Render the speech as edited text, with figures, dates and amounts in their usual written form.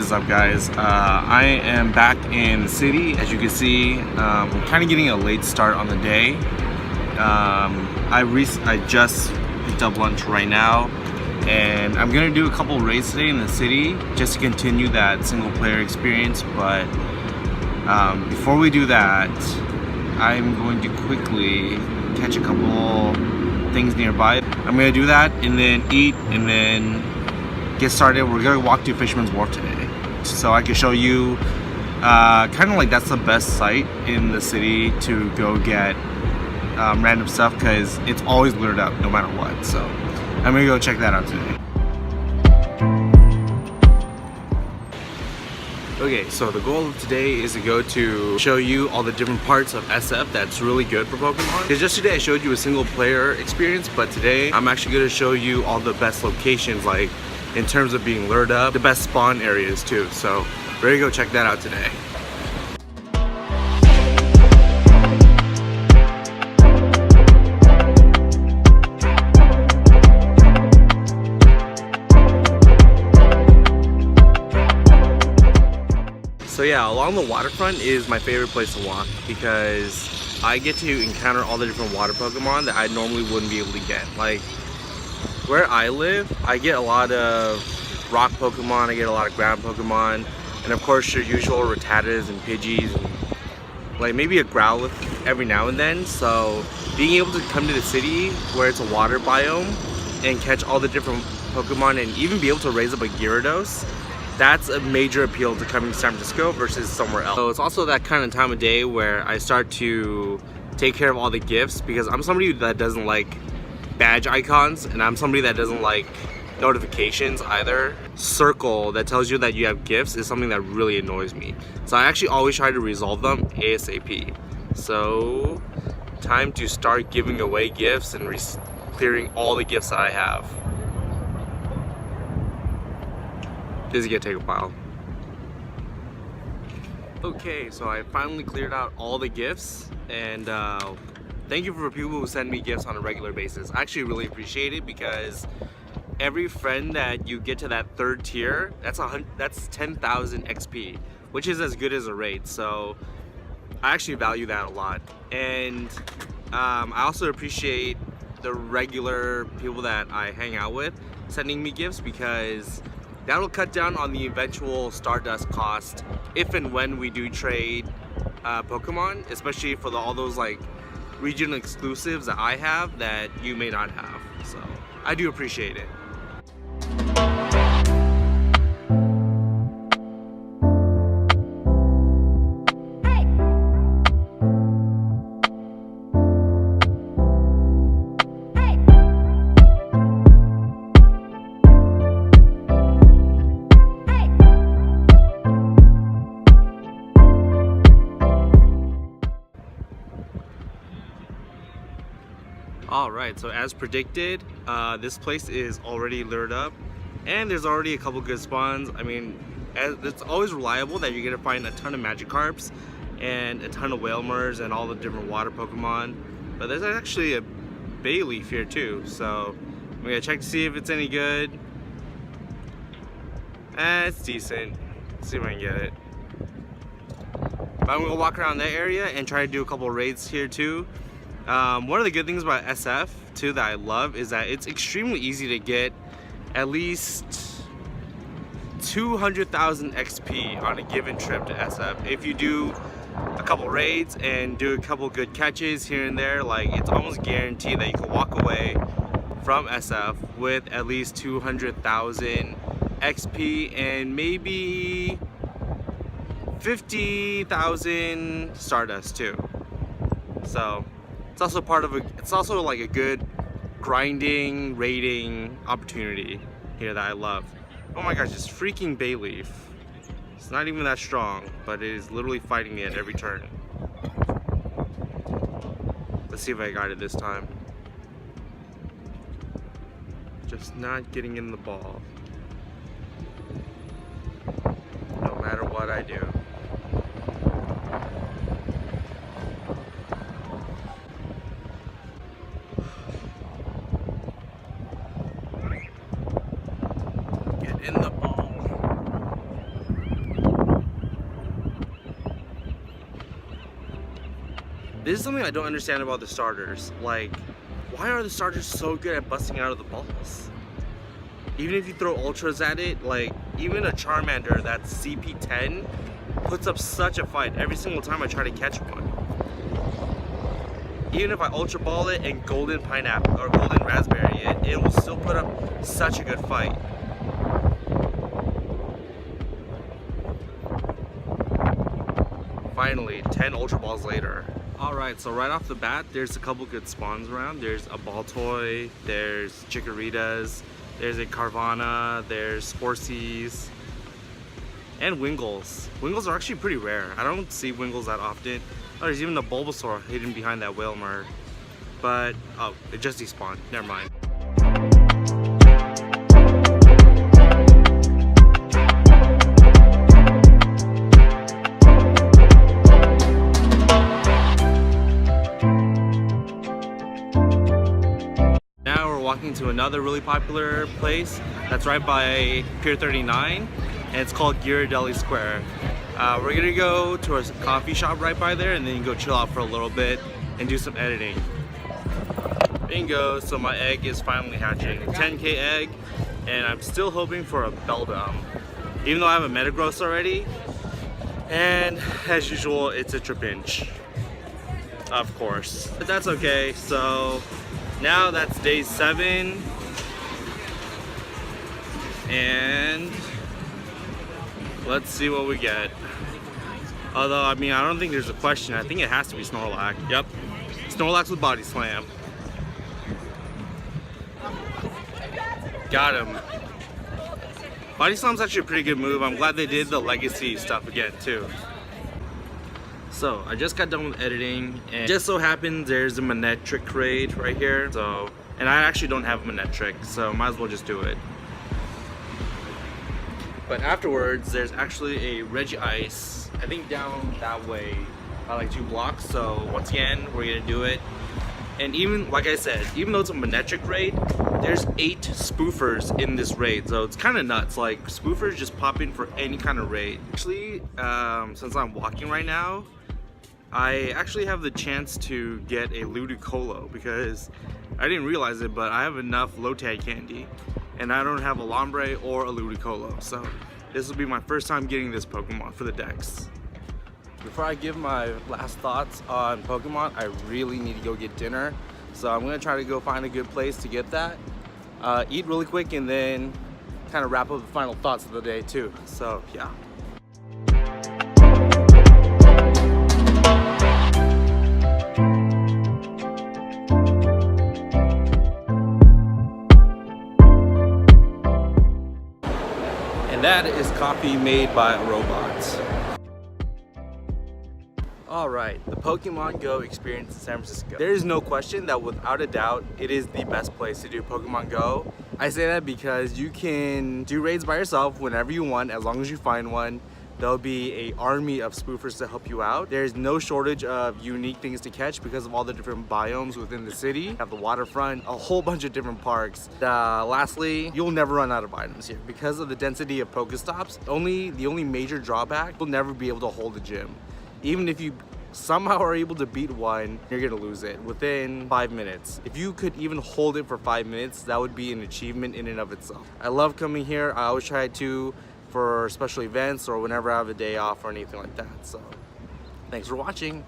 is up, guys? I am back in the city. As you can see, we're kind of getting a late start on the day. I just picked up lunch right now, and I'm gonna do a couple raids today in the city just to continue that single player experience. But before we do that, I'm going to quickly catch a couple things nearby. I'm gonna do that and then eat and then get started. We're gonna walk to Fisherman's Wharf today, so I can show you kind of like that's the best site in the city to go get random stuff, because it's always lit up no matter what. So I'm gonna go check that out today. Okay, so the goal of today is to go to show you all the different parts of SF that's really good for Pokemon. Because yesterday I showed you a single player experience, but today I'm actually going to show you all the best locations, like in terms of being lured up, the best spawn areas too. So we're gonna go check that out today. So yeah, along the waterfront is my favorite place to walk because I get to encounter all the different water Pokemon that I normally wouldn't be able to get. Like where I live, I get a lot of rock Pokemon, I get a lot of ground Pokemon, and of course your usual Rattatas and Pidgeys, and like maybe a Growlithe every now and then. So being able to come to the city where it's a water biome and catch all the different Pokemon and even be able to raise up a Gyarados, that's a major appeal to coming to San Francisco versus somewhere else. So it's also that kind of time of day where I start to take care of all the gifts, because I'm somebody that doesn't like badge icons, and I'm somebody that doesn't like notifications either. Circle that tells you that you have gifts is something that really annoys me. So I actually always try to resolve them ASAP. So time to start giving away gifts and clearing all the gifts that I have. This is gonna take a while. Okay, so I finally cleared out all the gifts, and thank you for people who send me gifts on a regular basis. I actually really appreciate it, because every friend that you get to that third tier, that's 10,000 XP, which is as good as a raid. So I actually value that a lot, and I also appreciate the regular people that I hang out with sending me gifts, because that'll cut down on the eventual Stardust cost if and when we do trade Pokemon, especially for all those like regional exclusives that I have that you may not have. So I do appreciate it. Alright, so as predicted, this place is already lured up, and there's already a couple good spawns. I mean, it's always reliable that you're going to find a ton of Magikarps and a ton of Wailmers and all the different water Pokemon. But there's actually a Bayleaf here too, so I'm going to check to see if it's any good. It's decent. Let's see if I can get it. But I'm going to walk around that area and try to do a couple raids here too. One of the good things about SF too that I love is that it's extremely easy to get at least 200,000 XP on a given trip to SF. If you do a couple raids and do a couple good catches here and there, like it's almost guaranteed that you can walk away from SF with at least 200,000 XP and maybe 50,000 Stardust too. So it's also it's also like a good grinding, raiding opportunity here that I love. Oh my gosh, this freaking Bayleaf. It's not even that strong, but it is literally fighting me at every turn. Let's see if I got it this time. Just not getting in the ball. No matter what I do. Get in the ball. This is something I don't understand about the starters. Like, why are the starters so good at busting out of the balls? Even if you throw ultras at it, like even a Charmander that's CP10 puts up such a fight every single time I try to catch one. Even if I ultra ball it and golden pineapple or golden raspberry it, it will still put up such a good fight. Finally, 10 ultra balls later. Alright, so right off the bat, there's a couple good spawns around. There's a Baltoy, there's Chikoritas, there's a Carvana, there's Horsey's, and Wingulls. Wingulls are actually pretty rare. I don't see Wingulls that often. Oh, there's even a Bulbasaur hidden behind that Wailmer. But, oh, it just despawned. Never mind. Now we're walking to another really popular place that's right by Pier 39, and it's called Ghirardelli Square. We're gonna go to a coffee shop right by there and then go chill out for a little bit and do some editing. Bingo, so my egg is finally hatching. 10K egg, and I'm still hoping for a Beldum. Even though I have a Metagross already, and as usual, it's a Trapinch. Of course. But that's okay, so now that's day 7. And let's see what we get. Although, I mean, I don't think there's a question. I think it has to be Snorlax. Yep. Snorlax with Body Slam. Got him. Body Slam's actually a pretty good move. I'm glad they did the legacy stuff again, too. So, I just got done with editing, and just so happens there's a Manectric raid right here. So, and I actually don't have a Manectric, so might as well just do it. But afterwards, there's actually a Regice, I think down that way by like 2 blocks. So once again, we're gonna do it. And even, like I said, even though it's a Manectric raid, there's 8 spoofers in this raid. So it's kind of nuts, like spoofers just pop in for any kind of raid. Actually, since I'm walking right now, I actually have the chance to get a Ludicolo because I didn't realize it, but I have enough Lotad candy. And I don't have a Lombre or a Ludicolo, so this will be my first time getting this Pokemon for the Dex. Before I give my last thoughts on Pokemon, I really need to go get dinner. So I'm gonna try to go find a good place to get that, eat really quick, and then kind of wrap up the final thoughts of the day too. So yeah. That is coffee made by a robot. Alright, the Pokemon Go experience in San Francisco. There is no question that without a doubt, it is the best place to do Pokemon Go. I say that because you can do raids by yourself whenever you want, as long as you find one. There'll be an army of spoofers to help you out. There's no shortage of unique things to catch because of all the different biomes within the city. You have the waterfront, a whole bunch of different parks. Lastly, you'll never run out of items here. Because of the density of Pokestops, the only major drawback, you'll never be able to hold a gym. Even if you somehow are able to beat one, you're gonna lose it within 5 minutes. If you could even hold it for 5 minutes, that would be an achievement in and of itself. I love coming here. I always try to for special events or whenever I have a day off or anything like that. So thanks for watching.